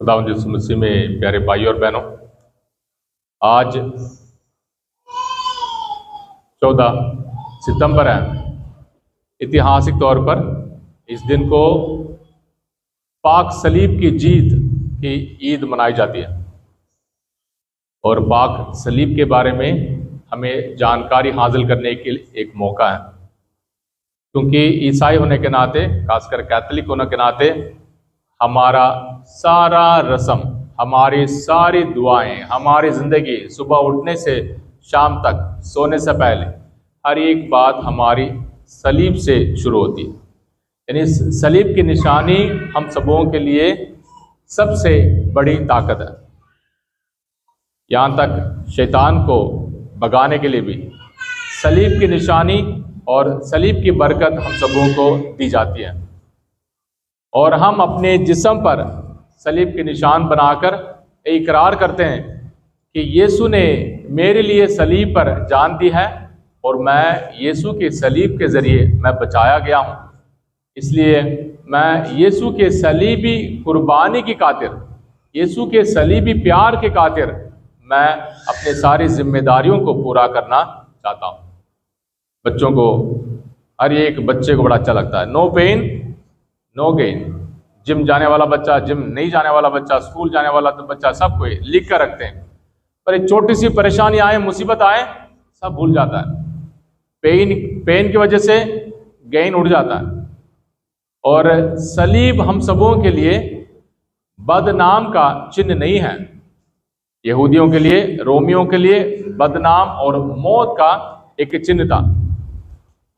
खुदावंद यीशु मसीह में प्यारे भाई और बहनों, आज 14 सितंबर है। ऐतिहासिक तौर पर इस दिन को पाक सलीब की जीत की ईद मनाई जाती है और पाक सलीब के बारे में हमें जानकारी हासिल करने के लिए एक मौका है, क्योंकि ईसाई होने के नाते, खासकर कैथोलिक होने के नाते, हमारा सारा रस्म, हमारी सारी दुआएं, हमारी ज़िंदगी सुबह उठने से शाम तक सोने से पहले हर एक बात हमारी सलीब से शुरू होती है। यानी सलीब की निशानी हम सबों के लिए सबसे बड़ी ताकत है। यहाँ तक शैतान को भगाने के लिए भी सलीब की निशानी और सलीब की बरकत हम सबों को दी जाती है, और हम अपने जिस्म पर सलीब के निशान बनाकर इकरार करते हैं कि यीशु ने मेरे लिए सलीब पर जान दी है और मैं यीशु के सलीब के ज़रिए मैं बचाया गया हूँ। इसलिए मैं यीशु के सलीबी कुर्बानी की खातिर, यीशु के सलीबी प्यार के खातिर मैं अपने सारी जिम्मेदारियों को पूरा करना चाहता हूँ। बच्चों को, हर एक बच्चे को बड़ा अच्छा लगता है, no pain no gain. Gym जाने वाला बच्चा, जिम नहीं जाने वाला बच्चा, स्कूल जाने वाला तो बच्चा, सब कोई लिख कर रखते हैं, पर एक छोटी सी परेशानी आए, मुसीबत आए, सब भूल जाता है। पेन की वजह से गेन उड़ जाता है। और सलीब हम सबों के लिए बदनाम का चिन्ह नहीं है। यहूदियों के लिए, रोमियों के लिए बदनाम और मौत का एक चिन्ह था,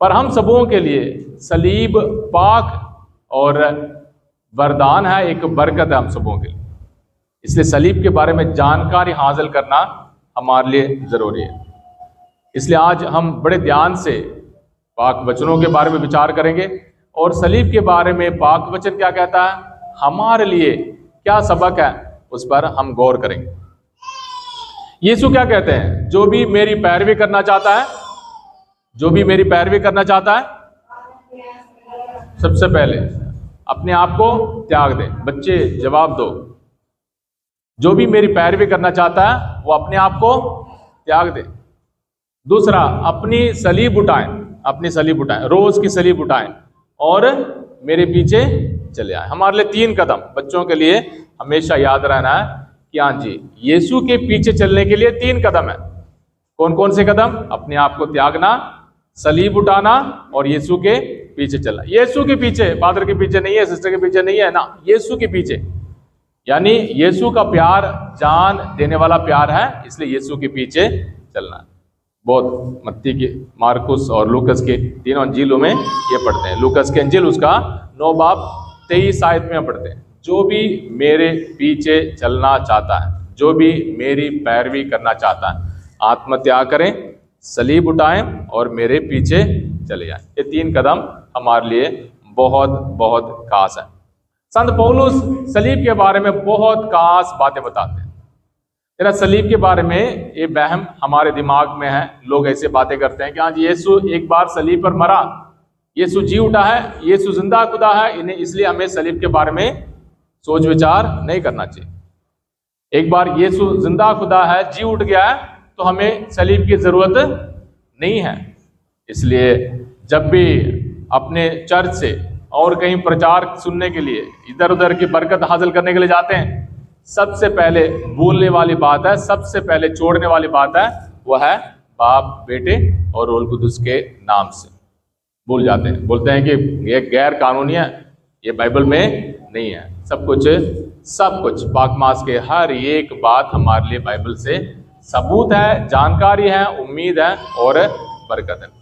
पर हम सबों के लिए सलीब पाक और वरदान है, एक बरकत है हम सबों के लिए। इसलिए सलीब के बारे में जानकारी हासिल करना हमारे लिए ज़रूरी है। इसलिए आज हम बड़े ध्यान से पाक वचनों के बारे में विचार करेंगे और सलीब के बारे में पाक वचन क्या कहता है, हमारे लिए क्या सबक है, उस पर हम गौर करेंगे। यीशु क्या कहते हैं, जो भी मेरी पैरवी करना चाहता है, जो भी मेरी पैरवी करना चाहता है, सबसे पहले अपने आप को त्याग दे। बच्चे जवाब दो। जो भी मेरी पैरवी करना चाहता है वो अपने आप को त्याग दे। दूसरा, अपनी सलीब उठाएं, अपनी सलीब उठाएं, रोज की सलीब उठाएं और मेरे पीछे चले आए। हमारे लिए 3 कदम बच्चों के लिए हमेशा याद रहना है कि हाँ जी, यीशु के पीछे चलने के लिए 3 कदम है। कौन कौन से कदम? अपने आप को त्यागना, सलीब उठाना और यीशु के पीछे चलना। यीशु के पीछे, फादर के पीछे नहीं है, सिस्टर के पीछे नहीं है ना, यीशु के पीछे। यानी यीशु का प्यार जान देने वाला प्यार है, इसलिए यीशु के पीछे चलना। बहुत मत्ती के, मार्कुस और लूकस के तीनों अंजीलों में ये पढ़ते हैं। लूकस के अंजील उसका 9 बाब 23 आयत में पढ़ते हैं, जो भी मेरे पीछे चलना चाहता है, जो भी मेरी पैरवी करना चाहता है, आत्मत्याग करें, सलीब उठाएं और मेरे पीछे चले जाएं। ये 3 कदम हमारे लिए बहुत बहुत खास है। संत पौलुस सलीब के बारे में बहुत खास बातें बताते हैं। तेरा सलीब के बारे में ये वहम हमारे दिमाग में है। लोग ऐसे बातें करते हैं कि हाँ जी, यीशु एक बार सलीब पर मरा, यीशु जी उठा है, यीशु जिंदा खुदा है, इन्हें इसलिए हमें सलीब के बारे में सोच विचार नहीं करना चाहिए। एक बार यीशु जिंदा खुदा है, जी उठ गया है, तो हमें सलीब की जरूरत नहीं है। इसलिए जब भी अपने चर्च से और कहीं प्रचार सुनने के लिए, इधर उधर की बरकत हासिल करने के लिए जाते हैं, सबसे पहले भूलने वाली बात है, सबसे पहले छोड़ने वाली बात है, वह है बाप, बेटे और रोल कुदुस के नाम से भूल जाते हैं। बोलते हैं कि ये गैर कानूनी है, ये बाइबल में नहीं है। सब कुछ पाक मास के हर एक बात हमारे लिए बाइबल से सबूत है, जानकारी है, उम्मीद है और बरकत है।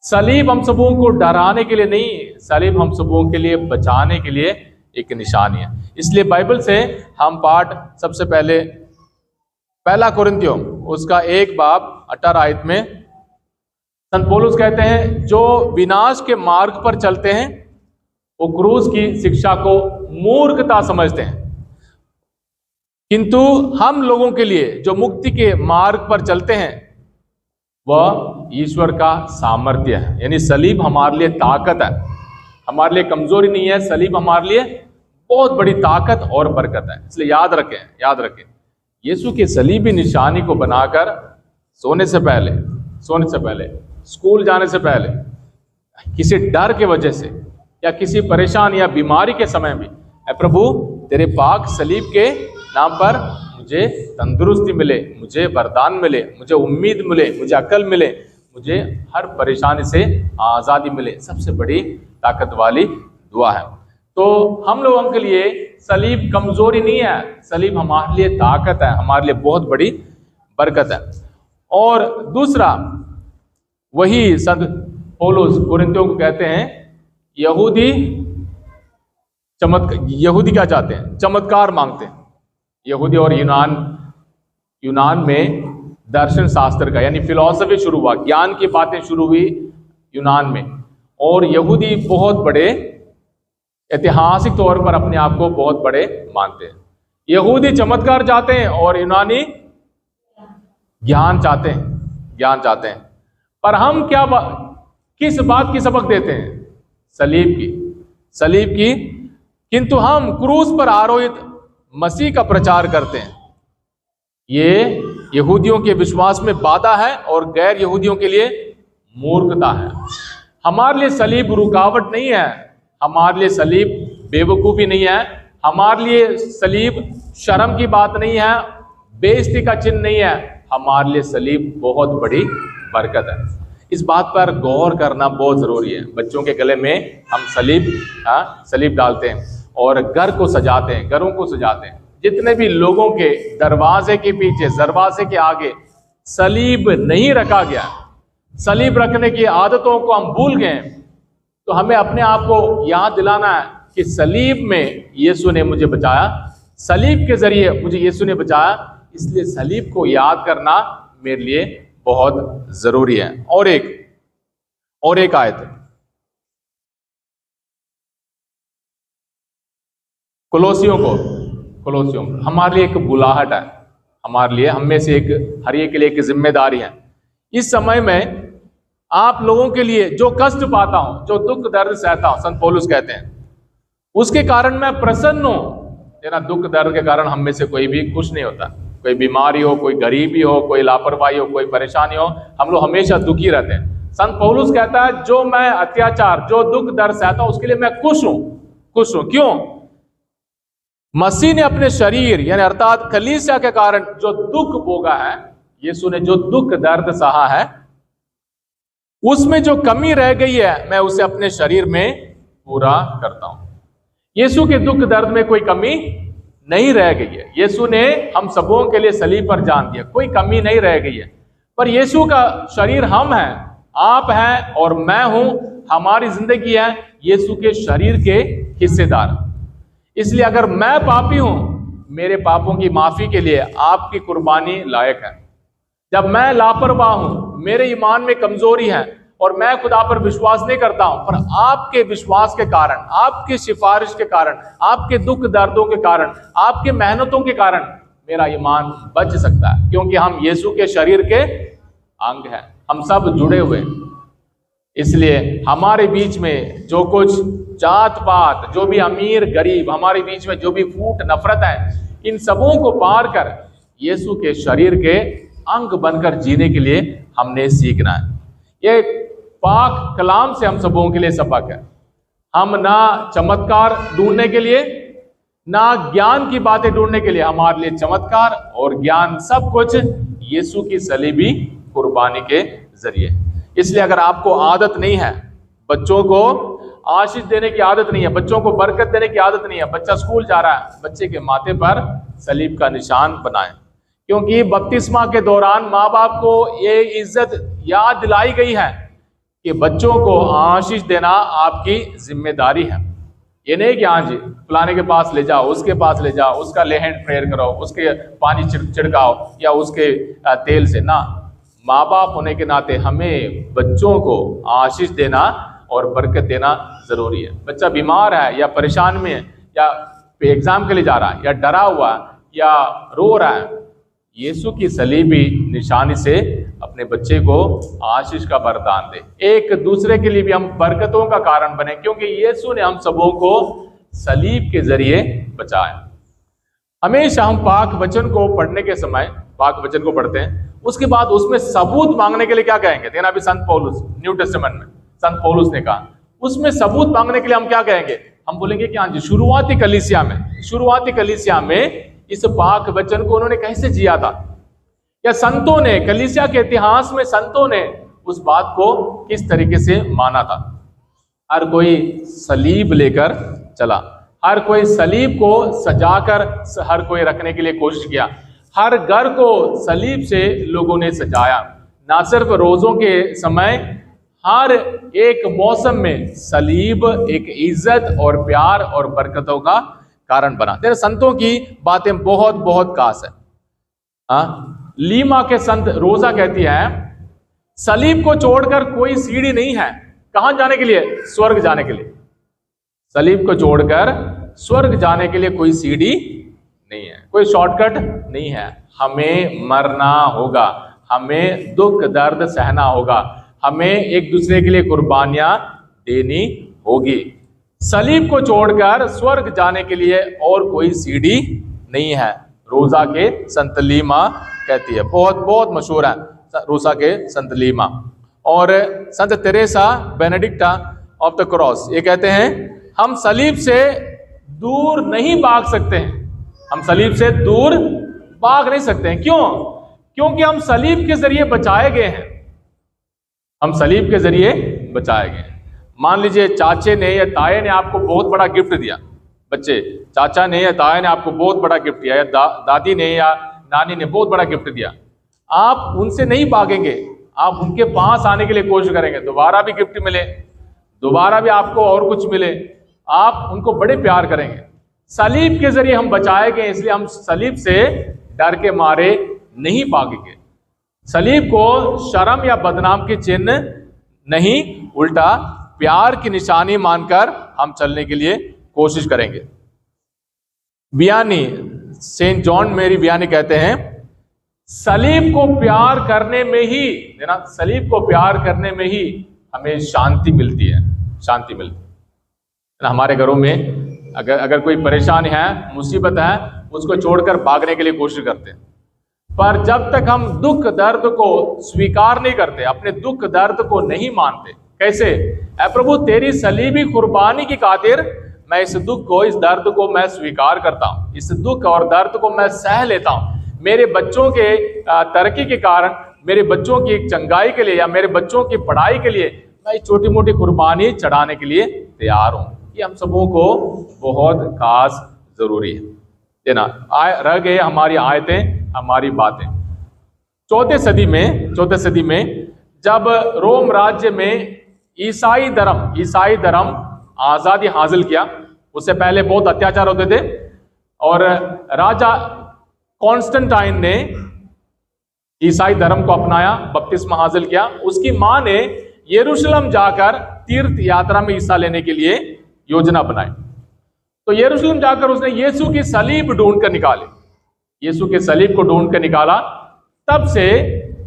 सलीब हम सबों को डराने के लिए नहीं, सलीब हम सबों के लिए बचाने के लिए एक निशानी है। इसलिए बाइबल से हम पाठ सबसे पहले 1 कुरिन्थियों उसका 1 बाब 18 आयत में संत पौलुस कहते हैं, जो विनाश के मार्ग पर चलते हैं वो क्रूस की शिक्षा को मूर्खता समझते हैं, किंतु हम लोगों के लिए जो मुक्ति के मार्ग पर चलते हैं वह ईश्वर का सामर्थ्य है। यानी सलीब हमारे लिए ताकत है, हमारे लिए कमजोरी नहीं है। सलीब हमारे लिए बहुत बड़ी ताकत और बरकत है। इसलिए याद रखें यीशु की सलीबी निशानी को बनाकर सोने से पहले, स्कूल जाने से पहले, किसी डर के वजह से या किसी परेशान या बीमारी के समय भी, ऐ प्रभु तेरे पाक सलीब के नाम पर मुझे तंदुरुस्ती मिले, मुझे वरदान मिले, मुझे उम्मीद मिले, मुझे अकल मिले, मुझे हर परेशानी से आज़ादी मिले। सबसे बड़ी ताकत वाली दुआ है। तो हम लोगों के लिए सलीब कमजोरी नहीं है, सलीब हमारे लिए ताकत है, हमारे लिए बहुत बड़ी बरकत है। और दूसरा, वही संत पौलुस कुरिन्थियों को कहते हैं यहूदी क्या चाहते हैं? चमत्कार मांगते हैं। यहूदी और यूनान में दर्शन शास्त्र का यानी फिलॉसफी शुरू हुआ, ज्ञान की बातें शुरू हुई यूनान में। और यहूदी बहुत बड़े ऐतिहासिक तौर पर अपने आप को बहुत बड़े मानते हैं। यहूदी चमत्कार चाहते हैं और यूनानी ज्ञान चाहते हैं। पर हम किस बात की सबक देते हैं? सलीब की। किंतु हम क्रूस पर आरोहित मसीह का प्रचार करते हैं। ये यहूदियों के विश्वास में बाधा है और गैर यहूदियों के लिए मूर्खता है। हमारे लिए सलीब रुकावट नहीं है, हमारे लिए सलीब बेवकूफ़ी नहीं है, हमारे लिए सलीब शर्म की बात नहीं है, बेइज्जती का चिन्ह नहीं है। हमारे लिए सलीब बहुत बड़ी बरकत है। इस बात पर गौर करना बहुत ज़रूरी है। बच्चों के गले में हम सलीब डालते हैं और घरों को सजाते हैं। जितने भी लोगों के दरवाजे के पीछे, दरवाजे के आगे सलीब नहीं रखा गया, सलीब रखने की आदतों को हम भूल गए, तो हमें अपने आप को याद दिलाना है कि सलीब में यीशु ने मुझे बचाया, सलीब के जरिए मुझे यीशु ने बचाया। इसलिए सलीब को याद करना मेरे लिए बहुत जरूरी है। और एक आयत कुलोसियों हमारे लिए एक बुलाहट है, हमारे लिए, हम में से हर एक के लिए एक जिम्मेदारी है। इस समय में आप लोगों के लिए जो कष्ट पाता हूं, जो दुख दर्द सहता हूं, संत पौलुस कहते हैं, उसके कारण मैं प्रसन्न हूं। तेरा दुख दर्द के कारण हम में से कोई भी खुश नहीं होता। कोई बीमारी हो, कोई गरीबी हो, कोई लापरवाही हो, कोई परेशानी हो, हम लोग हमेशा दुखी रहते हैं। संत पौलुस कहता है जो मैं अत्याचार, जो दुख दर्द सहता हूं, उसके लिए मैं खुश हूं। क्यों? मसीह ने अपने शरीर यानी अर्थात कलीसिया के कारण जो दुख भोगा है, यीशु ने जो दुख दर्द सहा है, उसमें जो कमी रह गई है मैं उसे अपने शरीर में पूरा करता हूं। यीशु के दुख दर्द में कोई कमी नहीं रह गई है। यीशु ने हम सबों के लिए सलीब पर जान दिया, कोई कमी नहीं रह गई है। पर यीशु का शरीर हम हैं, आप हैं और मैं हूं, हमारी जिंदगी है यीशु के शरीर के हिस्सेदार। इसलिए अगर मैं पापी हूं, मेरे पापों की माफी के लिए आपकी कुर्बानी लायक है। जब मैं लापरवाह हूं, मेरे ईमान में कमजोरी है और मैं खुदा पर विश्वास नहीं करता हूं, पर आपके विश्वास के कारण, आपकी सिफारिश के कारण, आपके दुख दर्दों के कारण, आपके मेहनतों के कारण मेरा ईमान बच सकता है, क्योंकि हम यीशु के शरीर के अंग हैं, हम सब जुड़े हुए हैं। इसलिए हमारे बीच में जो कुछ जात पात, जो भी अमीर गरीब, हमारे बीच में जो भी फूट नफरत है, इन सबों को पार कर यीशु के शरीर के अंग बनकर जीने के लिए हमने सीखना है। ये पाक कलाम से हम सबों के लिए सबक है। हम ना चमत्कार ढूंढने के लिए, ना ज्ञान की बातें ढूंढने के लिए, हमारे लिए चमत्कार और ज्ञान सब कुछ यीशु की सलीबी कुर्बानी के जरिए। इसलिए अगर आपको आदत नहीं है, बच्चों को आशीष देने की आदत नहीं है, बच्चों को बरकत देने की आदत नहीं है, बच्चा स्कूल जा रहा है, बच्चे के माथे पर सलीब का निशान बनाएं, क्योंकि बपतिस्मा के दौरान माँ बाप को ये इज्जत याद दिलाई गई है कि बच्चों को आशीष देना आपकी जिम्मेदारी है। ये नहीं कि हाँ जी फलाने के पास ले जाओ, उसके पास ले जाओ, उसका लेहन प्रेयर करो, उसके पानी छिड़काओ या उसके तेल से ना। माँ बाप होने के नाते हमें बच्चों को आशीष देना और बरकत देना जरूरी है। बच्चा बीमार है या परेशान में है या एग्जाम के लिए जा रहा है या डरा हुआ या रो रहा है, यीशु की सलीबी निशानी से अपने बच्चे को आशीष का वरदान दे। एक दूसरे के लिए भी हम बरकतों का कारण बने, क्योंकि यीशु ने हम सबों को सलीब के जरिए बचाया। हमेशा हम पाक वचन को पढ़ने के समय पाक वचन को पढ़ते हैं, उसके बाद उसमें सबूत मांगने के लिए क्या कहेंगे? देखना अभी संत पौलुस न्यू टेस्टामेंट में संत पौलुस ने कहा, उसमें सबूत मांगने के लिए हम क्या कहेंगे? हम बोलेंगे कि हाँ जी, शुरुआती कलीसिया में इस पाक वचन को उन्होंने कैसे जिया था, या संतों ने, कलीसिया के इतिहास में संतों ने उस बात को किस तरीके से माना था। हर कोई सलीब लेकर चला, हर कोई सलीब को सजाकर हर कोई रखने के लिए कोशिश किया, हर घर को सलीब से लोगों ने सजाया। ना सिर्फ रोजों के समय, हर एक मौसम में सलीब एक इज्जत और प्यार और बरकतों का कारण बना। देखो संतों की बातें बहुत बहुत खास है। लीमा के संत रोजा कहती है, सलीब को छोड़कर कोई सीढ़ी नहीं है। कहां जाने के लिए? स्वर्ग जाने के लिए। सलीब को छोड़कर स्वर्ग जाने के लिए कोई सीढ़ी नहीं है, कोई शॉर्टकट नहीं है। हमें मरना होगा, हमें दुख दर्द सहना होगा, हमें एक दूसरे के लिए कुर्बानियां देनी होगी। सलीब को छोड़कर स्वर्ग जाने के लिए और कोई सीढ़ी नहीं है, रोजा के संत लीमा कहती है। बहुत बहुत मशहूर है रोजा के संत लीमा। और संत तेरेसा बेनेडिक्टा ऑफ द क्रॉस ये कहते हैं, हम सलीब से दूर नहीं भाग सकते हैं, हम सलीब से दूर भाग नहीं सकते हैं। क्यों? क्योंकि हम सलीब के जरिए बचाए गए हैं, हम सलीब के जरिए बचाए गए हैं। मान लीजिए चाचे ने या ताए ने आपको बहुत बड़ा गिफ्ट दिया, बच्चे, चाचा ने या ताए ने आपको बहुत बड़ा गिफ्ट दिया, या दादी ने या नानी ने बहुत बड़ा गिफ्ट दिया। आप उनसे नहीं भागेंगे, आप उनके पास आने के लिए कोशिश करेंगे, दोबारा भी गिफ्ट मिले, दोबारा भी आपको और कुछ मिले, आप उनको बड़े प्यार करेंगे। सलीब के जरिए हम बचाए गए, इसलिए हम सलीब से डर के मारे नहीं भागेंगे। सलीब को शर्म या बदनाम के चिन्ह नहीं, उल्टा प्यार की निशानी मानकर हम चलने के लिए कोशिश करेंगे। वियानी, सेंट जॉन मेरी वियानी कहते हैं, सलीब को प्यार करने में ही, सलीब को प्यार करने में ही हमें शांति मिलती है, शांति मिलती है। हमारे घरों में अगर कोई परेशानी है, मुसीबत है, उसको छोड़कर भागने के लिए कोशिश करते हैं, पर जब तक हम दुख दर्द को स्वीकार नहीं करते, अपने दुख दर्द को नहीं मानते, कैसे? ऐ प्रभु तेरी सलीबी कुर्बानी की खातिर मैं इस दुख को, इस दर्द को मैं स्वीकार करता हूं, इस दुख और दर्द को मैं सह लेता हूं। मेरे बच्चों के तरक्की के कारण, मेरे बच्चों की चंगाई के लिए या मेरे बच्चों की पढ़ाई के लिए मैं छोटी मोटी कुर्बानी चढ़ाने के लिए तैयार हूं। ये हम सबों को बहुत खास जरूरी है ना। रह गए हमारी आयतें, हमारी बातें। चौथे सदी में जब रोम राज्य में ईसाई धर्म आजादी हासिल किया, उससे पहले बहुत अत्याचार होते थे, और राजा कॉन्स्टेंटाइन ने ईसाई धर्म को अपनाया, बपतिस्मा हासिल किया। उसकी मां ने यरूशलेम जाकर तीर्थ यात्रा में हिस्सा लेने के लिए योजना बनाई। तो यरूशलेम जाकर उसने यीशु की सलीब ढूंढ कर निकाली, यीशु के सलीब को ढूंढ कर निकाला। तब से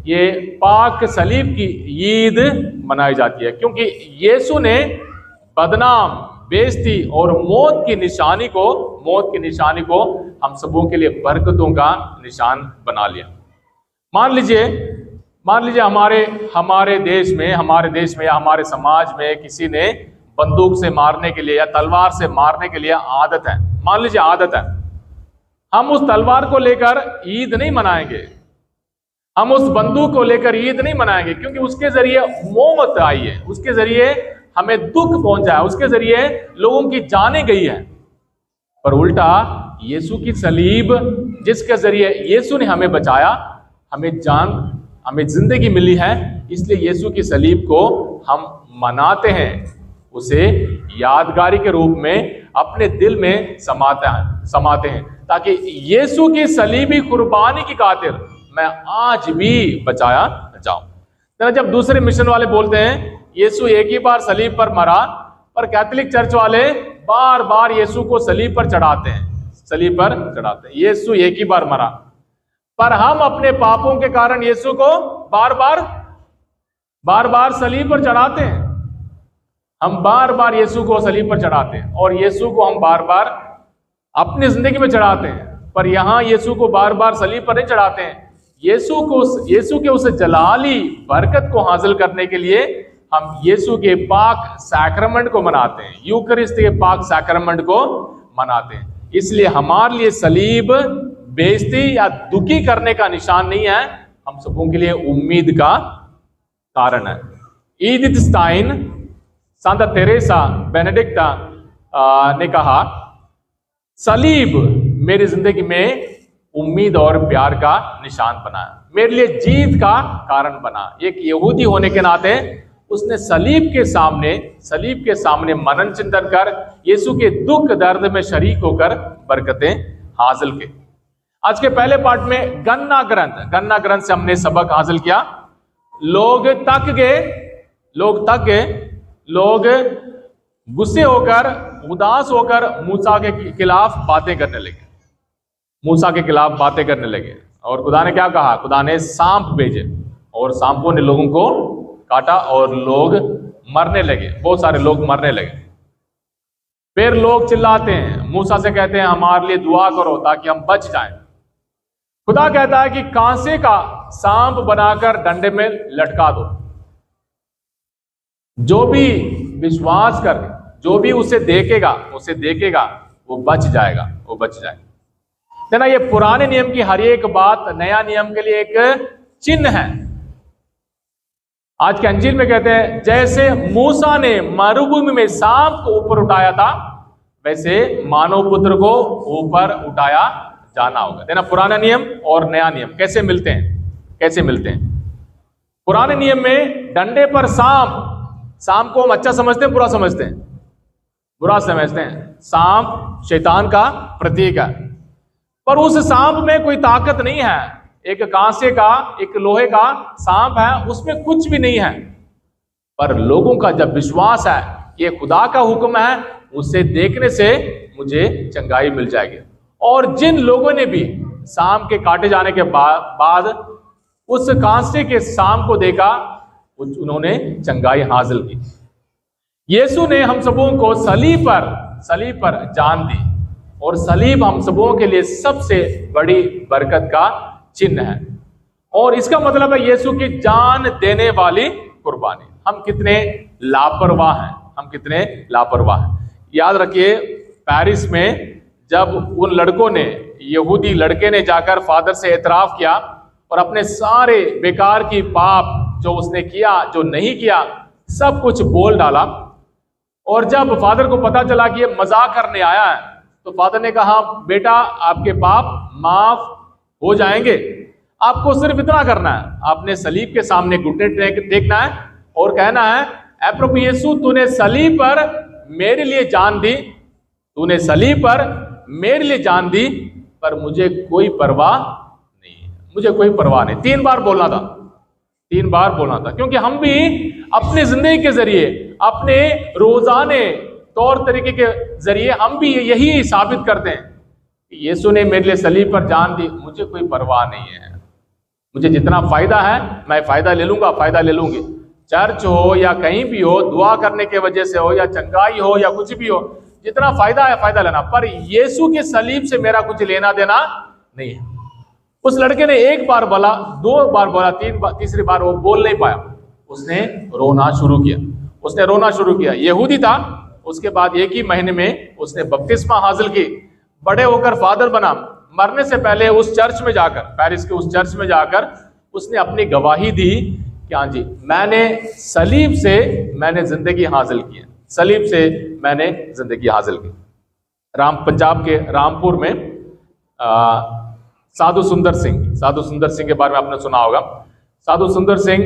ये पाक सलीब की ईद मनाई जाती है, क्योंकि यीशु ने बदनाम, बेइज्जती और मौत की निशानी को हम सबों के लिए बरकतों का निशान बना लिया। मान लीजिए हमारे देश में या हमारे समाज में किसी ने बंदूक से मारने के लिए या तलवार से मारने के लिए आदत है, मान लीजिए आदत है। हम उस तलवार को लेकर ईद नहीं मनाएंगे, हम उस बंदूक को लेकर ईद नहीं मनाएंगे, क्योंकि उसके जरिए मौत आई है, उसके जरिए हमें दुख पहुंचा है, उसके जरिए लोगों की जानें गई है। पर उल्टा यीशु की सलीब, जिसके जरिए यीशु ने हमें बचाया, हमें जान, हमें जिंदगी मिली है, इसलिए यीशु की सलीब को हम मनाते हैं, उसे यादगारी के रूप में अपने दिल में समाते हैं, ताकि यीशु की सलीबी कुर्बानी की खातिर मैं आज भी बचाया जाऊं। जब दूसरे मिशन वाले बोलते हैं यीशु एक ही बार सलीब पर मरा, पर कैथोलिक चर्च वाले बार बार यीशु को सलीब पर चढ़ाते हैं, यीशु एक ही बार मरा, पर हम अपने पापों के कारण यीशु को बार बार सलीब पर चढ़ाते हैं। हम बार बार यीशु को सलीब पर चढ़ाते हैं और यीशु को हम बार बार अपनी जिंदगी में चढ़ाते हैं, पर यहां यीशु को बार बार सलीब पर नहीं चढ़ाते हैं। यीशु के उस जलाली बरकत को हासिल करने के लिए हम यीशु के पाक सैक्रमेंट को मनाते हैं, यूकरिस्ट के पाक सैक्रमेंट को मनाते हैं। इसलिए हमारे लिए सलीब बेइज्जती या दुखी करने का निशान नहीं है, हम सबों के लिए उम्मीद का कारण है। एडिथ स्टाइन, सांता तेरेसा बेनेडिक्टा ने कहा, सलीब मेरी जिंदगी में उम्मीद और प्यार का निशान बना, मेरे लिए जीत का कारण बना। एक यहूदी होने के नाते उसने सलीब के सामने मनन चिंतन कर यीशु के दुख दर्द में शरीक होकर बरकतें हासिल की। आज के पहले पार्ट में गन्ना ग्रंथ से हमने सबक हासिल किया। लोग थक गए, लोग गुस्से होकर, उदास होकर मूसा के खिलाफ बातें करने लगे और खुदा ने क्या कहा? खुदा ने सांप भेजे और सांपों ने लोगों को काटा और लोग मरने लगे, बहुत सारे लोग मरने लगे। फिर लोग चिल्लाते हैं, मूसा से कहते हैं हमारे लिए दुआ करो ताकि हम बच जाएं। खुदा कहता है कि कांसे का सांप बनाकर डंडे में लटका दो, जो भी विश्वास कर, जो भी उसे देखेगा वो बच जाएगा। ना, ये पुराने नियम की हर एक बात नया नियम के लिए एक चिन्ह है। आज के अंजील में कहते हैं जैसे मूसा ने मरुभूमि में सांप को ऊपर उठाया था, वैसे मानव पुत्र को ऊपर उठाया जाना होगा। देखना, पुराना नियम और नया नियम कैसे मिलते हैं। पुराने नियम में डंडे पर सांप को हम अच्छा समझते हैं, बुरा समझते हैं। सांप शैतान का प्रतीक है, पर उस सांप में कोई ताकत नहीं है। एक कांसे का, एक लोहे का सांप है, उसमें कुछ भी नहीं है। पर लोगों का जब विश्वास है ये खुदा का हुक्म है, उसे देखने से मुझे चंगाई मिल जाएगी। और जिन लोगों ने भी सांप के काटे जाने के बाद उस कांसे के सांप को देखा, उन्होंने चंगाई हासिल की। यीशु ने हम सबों को सलीब पर जान दी और सलीब हम सबों के लिए सबसे बड़ी बरकत का चिन्ह है। और इसका मतलब है यीशु की जान देने वाली कुर्बानी। हम कितने लापरवाह हैं। याद रखिए, पेरिस में जब उन लड़कों ने, यहूदी लड़के ने जाकर फादर से एतराफ किया और अपने सारे बेकार की पाप जो उसने किया, जो नहीं किया, सब कुछ बोल डाला। और जब फादर को पता चला कि ये मजाक करने आया है, तो फादर ने कहा बेटा आपके पाप माफ हो जाएंगे, आपको सिर्फ इतना करना है, आपने सलीब के सामने घुटने टेकना है और कहना है ऐ प्रभु यीशु, तूने सलीब पर मेरे लिए जान दी, पर मुझे कोई परवाह नहीं। 3 बार बोलना था, क्योंकि हम भी अपने जिंदगी के जरिए, अपने रोजाने तौर तरीके के जरिए हम भी यही साबित करते हैं कि यीशु ने मेरे लिए सलीब पर जान दी, मुझे कोई परवाह नहीं है। मुझे जितना फायदा है मैं फायदा ले लूंगी। चर्च हो या कहीं भी हो, दुआ करने के वजह से हो या चंगाई हो या कुछ भी हो, जितना फायदा है फायदा लेना, पर यीशु के सलीब से मेरा कुछ लेना देना नहीं है। उस लड़के ने 1 बार बोला, 2 बार बोला, तीसरी बार वो बोल नहीं पाया, उसने रोना शुरू किया। यहूदी था। उसके बाद 1 ही महीने में उसने बपतिस्मा हासिल की, बड़े होकर फादर बना। मरने से पहले उस चर्च में जाकर, पेरिस के उस चर्च में जाकर उसने अपनी गवाही दी कि हाँ जी, सलीब से मैंने जिंदगी हासिल की। पंजाब के रामपुर में साधु सुंदर सिंह के बारे में आपने सुना होगा। साधु सुंदर सिंह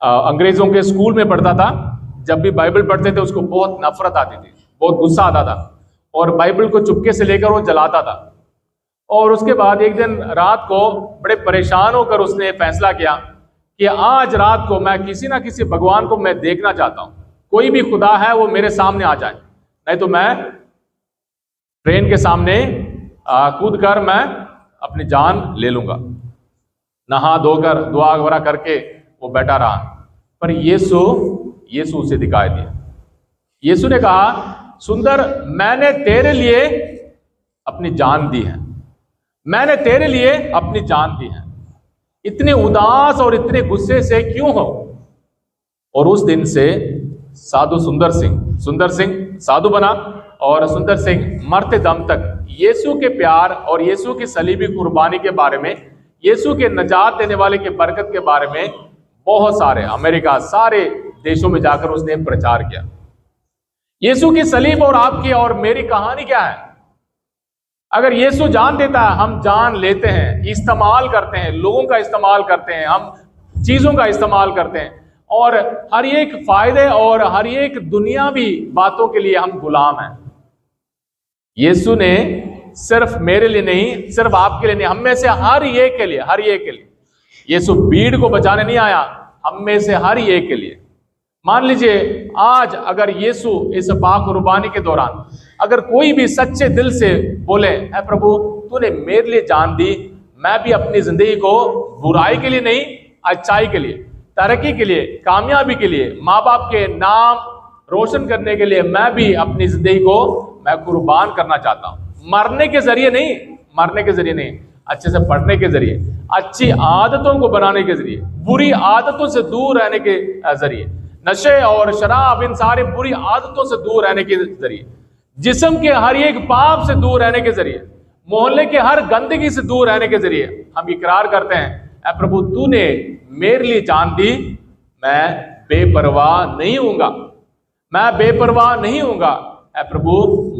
अंग्रेजों के स्कूल में पढ़ता था। जब भी बाइबल पढ़ते थे उसको बहुत नफरत आती थी, बहुत गुस्सा आता था और बाइबल को चुपके से लेकर वो जलाता था। और उसके बाद एक दिन रात को बड़े परेशान होकर उसने फैसला किया कि आज रात को मैं किसी ना किसी भगवान को मैं देखना चाहता हूं, कोई भी खुदा है वो मेरे सामने आ जाए, नहीं तो मैं ट्रेन के सामने कूद कर मैं अपनी जान ले लूंगा। नहा धोकर दुआ वगैरह करके वो बैठा रहा, पर यीशु उसे दिखाई दिया। यीशु ने कहा, सुंदर, मैंने तेरे लिए अपनी जान दी है, मैंने तेरे लिए अपनी जान दी है। इतने उदास और इतने गुस्से से क्यों हो? और उस दिन से साधु सुंदर सिंह साधु बना, और सुंदर सिंह मरते दम तक यीशु के प्यार और यीशु की सलीबी कुर्बानी के बारे में, यीशु के नजात देने वाले के बरकत के बारे में बहुत सारे अमेरिका, सारे देशों में जाकर उसने प्रचार किया। यीशु की सलीब और आपकी और मेरी कहानी क्या है? अगर यीशु जान देता है, हम जान लेते हैं, इस्तेमाल करते हैं, लोगों का इस्तेमाल करते हैं, हम चीजों का इस्तेमाल करते हैं, और हर एक फायदे और हर एक दुनियावी बातों के लिए हम गुलाम हैं। यीशु ने सिर्फ मेरे लिए नहीं, सिर्फ आपके लिए नहीं, हम में से हर एक के लिए। यीशु भीड़ को बचाने नहीं आया, हम में से हर एक के लिए। मान लीजिए आज अगर यीशु इस पाक कुर्बानी के दौरान अगर कोई भी सच्चे दिल से बोले, है प्रभु तूने मेरे लिए जान दी, मैं भी अपनी जिंदगी को बुराई के लिए नहीं, अच्छाई के लिए, तरक्की के लिए, कामयाबी के लिए, माँ बाप के नाम रोशन करने के लिए मैं भी अपनी जिंदगी को मैं कुर्बान करना चाहता हूं। मरने के जरिए नहीं, अच्छे से पढ़ने के जरिए, अच्छी आदतों को बनाने के जरिए, बुरी आदतों से दूर रहने के जरिए, नशे और शराब इन सारी बुरी आदतों से दूर रहने के जरिए, जिस्म के हर एक पाप से दूर रहने के जरिए, मोहल्ले के हर गंदगी से दूर रहने के जरिए हम इकरार करते हैं, ऐ प्रभु तूने मेरे लिए जान दी, मैं बेपरवाह नहीं होऊंगा, ऐ प्रभु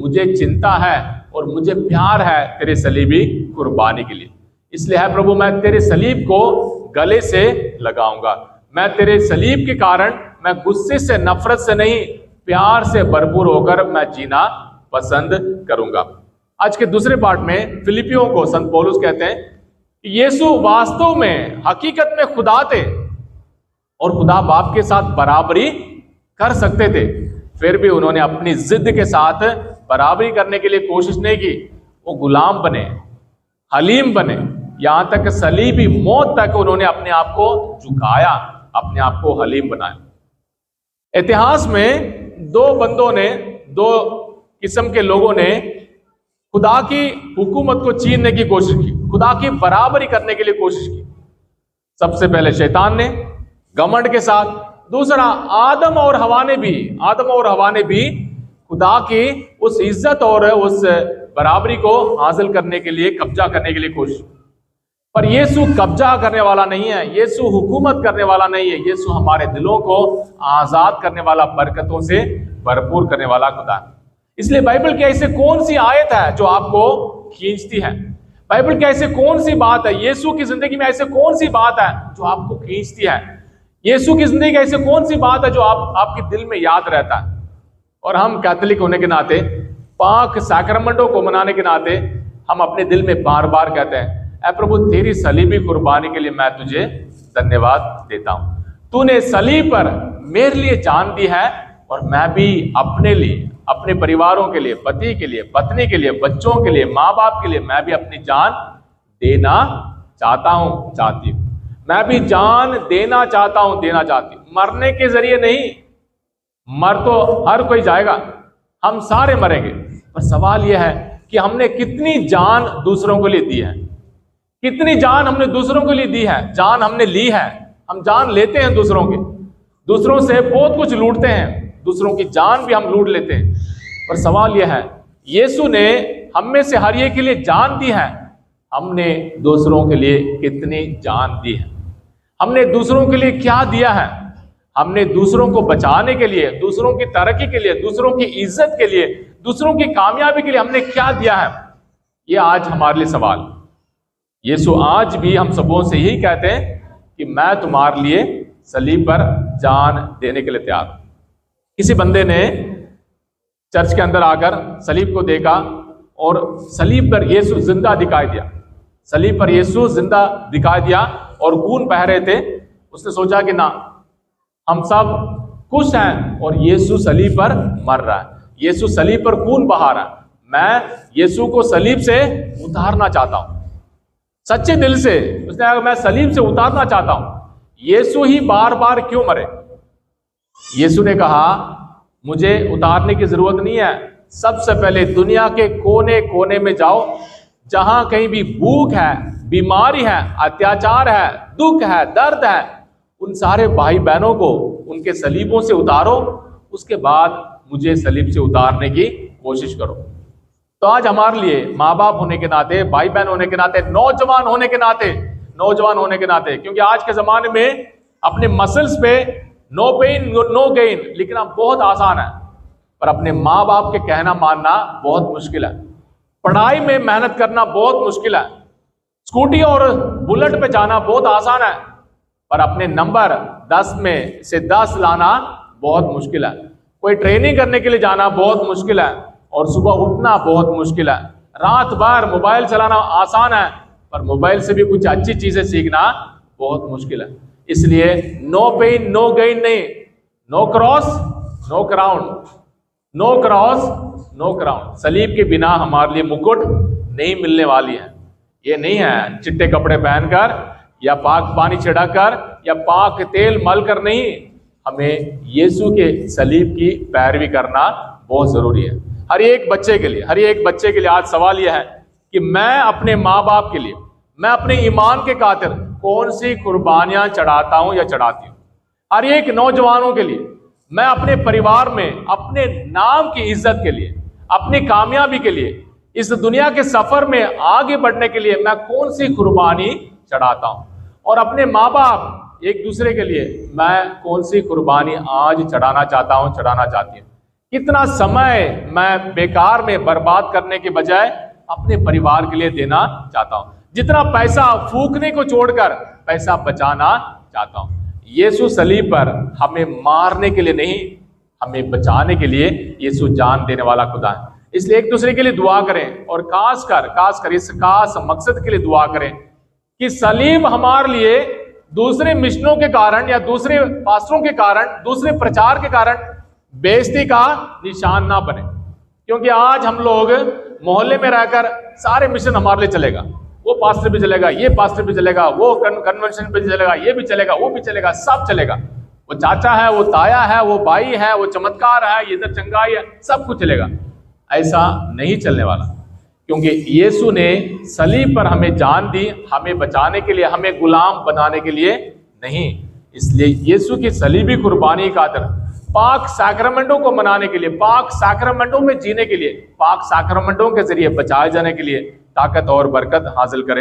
मुझे चिंता है और मुझे प्यार है तेरे सलीबी कुर्बानी के लिए। इसलिए है प्रभु मैं तेरे सलीब को गले से लगाऊंगा, मैं तेरे सलीब के कारण मैं गुस्से से, नफरत से नहीं, प्यार से भरपूर होकर मैं जीना पसंद करूंगा। आज के दूसरे पार्ट में फिलिपियों को संत पौलुस कहते हैं कि यीशु वास्तव में हकीकत में खुदा थे और खुदा बाप के साथ बराबरी कर सकते थे, फिर भी उन्होंने अपनी जिद के साथ बराबरी करने के लिए कोशिश नहीं की। वो गुलाम बने, हलीम बने, यहां तक सलीबी मौत तक उन्होंने अपने आप को झुकाया, अपने आप को हलीम बनाया। इतिहास में दो बंदों ने, दो किस्म के लोगों ने खुदा की हुकूमत को छीनने की कोशिश की, खुदा की बराबरी करने के लिए कोशिश की। सबसे पहले शैतान ने घमंड के साथ, दूसरा आदम और हवा ने भी खुदा की उस इज्जत और उस बराबरी को हासिल करने के लिए, कब्जा करने के लिए कोशिश। पर यीशु कब्जा करने वाला नहीं है, यीशु हुकूमत करने वाला नहीं है, यीशु हमारे दिलों को आजाद करने वाला, बरकतों से भरपूर करने वाला खुदा है। इसलिए बाइबल की ऐसे कौन सी आयत है जो आपको खींचती है? बाइबल की ऐसे कौन सी बात है, यीशु की जिंदगी में ऐसे कौन सी बात है जो आपको खींचती है? यीशु की जिंदगी ऐसे कौन सी बात है जो आपके दिल में याद रहता है? और हम कैथोलिक होने के नाते, पाक सैक्रमेंटों को मनाने के नाते हम अपने दिल में बार बार कहते हैं, ऐ प्रभु तेरी सलीबी कुर्बानी के लिए मैं तुझे धन्यवाद देता हूं। तूने सलीब पर मेरे लिए जान दी है और मैं भी अपने लिए, अपने परिवारों के लिए, पति के लिए, पत्नी के लिए, बच्चों के लिए, माँ बाप के लिए मैं भी अपनी जान देना चाहती हूँ। मैं भी जान देना चाहता हूँ, मरने के जरिए नहीं। मर तो हर कोई जाएगा, हम सारे मरेंगे, पर सवाल यह है कि हमने कितनी जान दूसरों के लिए दी है, कितनी जान हमने दूसरों के लिए दी है। जान हमने ली है, हम जान लेते हैं दूसरों के, दूसरों से बहुत कुछ लूटते हैं, दूसरों की जान भी हम लूट लेते हैं। पर सवाल यह है, यीशु ने हम में से हर एक के लिए जान दी है, हमने दूसरों के लिए कितनी जान दी है? हमने दूसरों के लिए क्या दिया है? हमने दूसरों को बचाने के लिए, दूसरों की तरक्की के लिए, दूसरों की इज्जत के लिए, दूसरों की कामयाबी के लिए हमने क्या दिया है? ये आज हमारे लिए सवाल। यीशु आज भी हम सबों से यही कहते हैं कि मैं तुम्हारे लिए सलीब पर जान देने के लिए तैयार हूं। किसी बंदे ने चर्च के अंदर आकर सलीब को देखा और सलीब पर यीशु जिंदा दिखाई दिया, सलीब पर यीशु जिंदा दिखाई दिया और खून बह रहे थे। उसने सोचा कि ना, हम सब खुश हैं और यीशु सलीब पर मर रहा है, यीशु सलीब पर खून बहा रहा है, मैं यीशु को सलीब से उतारना चाहता हूं। सच्चे दिल से उसने कहा, मैं सलीब से उतारना चाहता हूं, यीशु ही बार बार क्यों मरे? यीशु ने कहा, मुझे उतारने की जरूरत नहीं है। सबसे पहले दुनिया के कोने कोने में जाओ, जहां कहीं भी भूख है, बीमारी है, अत्याचार है, दुख है, दर्द है, उन सारे भाई बहनों को उनके सलीबों से उतारो, उसके बाद मुझे सलीब से उतारने की कोशिश करो। तो आज हमारे लिए माँ बाप होने के नाते, भाई बहन होने के नाते, नौजवान होने के नाते, क्योंकि आज के जमाने में अपने मसल्स पे नो पेन नो गेन लिखना बहुत आसान है, पर अपने माँ बाप के कहना मानना बहुत मुश्किल है। पढ़ाई में मेहनत करना बहुत मुश्किल है। स्कूटी और बुलेट पे जाना बहुत आसान है, पर अपने नंबर 10 में से 10 लाना बहुत मुश्किल है। कोई ट्रेनिंग करने के लिए जाना बहुत मुश्किल है, और सुबह उठना बहुत मुश्किल है। रात भर मोबाइल चलाना आसान है, पर मोबाइल से भी कुछ अच्छी चीजें सीखना बहुत मुश्किल है। इसलिए नो पेन नो गेन नहीं, no cross no crown, no cross no crown. सलीब के बिना हमारे लिए मुकुट नहीं मिलने वाली है। ये नहीं है चिट्टे कपड़े पहनकर या पाक पानी छिड़ककर या पाक तेल मलकर, नहीं, हमें यीशु के सलीब की पैरवी करना बहुत जरूरी है। हर एक बच्चे के लिए आज सवाल यह है कि मैं अपने माँ बाप के लिए, मैं अपने ईमान के खातिर कौन सी कुर्बानियां चढ़ाता हूं या चढ़ाती हूं। हर एक नौजवानों के लिए, मैं अपने परिवार में अपने नाम की इज्जत के लिए, अपनी कामयाबी के लिए, इस दुनिया के सफर में आगे बढ़ने के लिए मैं कौन सी कुर्बानी चढ़ाता हूं, और अपने माँ बाप एक दूसरे के लिए मैं कौन सी कुर्बानी आज चढ़ाना चाहता हूं, चढ़ाना चाहती हूं। कितना समय मैं बेकार में बर्बाद करने के बजाय अपने परिवार के लिए देना चाहता हूं। जितना पैसा फूकने को छोड़कर पैसा बचाना चाहता हूं। यीशु सलीब पर हमें मारने के लिए नहीं, हमें बचाने के लिए यीशु जान देने वाला खुदा है। इसलिए एक दूसरे के लिए दुआ करें, और खासकर इस खास मकसद के लिए दुआ करें कि सलीब हमारे लिए दूसरे मिशनों के कारण या दूसरे पास्टरों के कारण, दूसरे प्रचार के कारण बेइज्जती का निशान ना बने। क्योंकि आज हम लोग मोहल्ले में रहकर सारे मिशन हमारे लिए चलेगा, वो पास्टर भी चलेगा, ये पास्टर भी चलेगा, वो कन्वेंशन भी चलेगा, ये भी चलेगा, वो भी चलेगा, सब चलेगा। वो चाचा है, वो ताया है, वो भाई है, वो चमत्कार है, ये इधर चंगाई है, सब कुछ चलेगा। ऐसा नहीं चलने वाला, क्योंकि यीशु ने सलीब पर हमें जान दी, हमें बचाने के लिए, हमें गुलाम बनाने के लिए नहीं। इसलिए यीशु की सलीबी कुर्बानी का खातिर, पाक सैक्रमेंटों को मनाने के लिए, पाक सैक्रमेंटों में जीने के लिए, पाक सैक्रमेंटों के जरिए बचाए जाने के लिए ताकत और बरकत हासिल करें।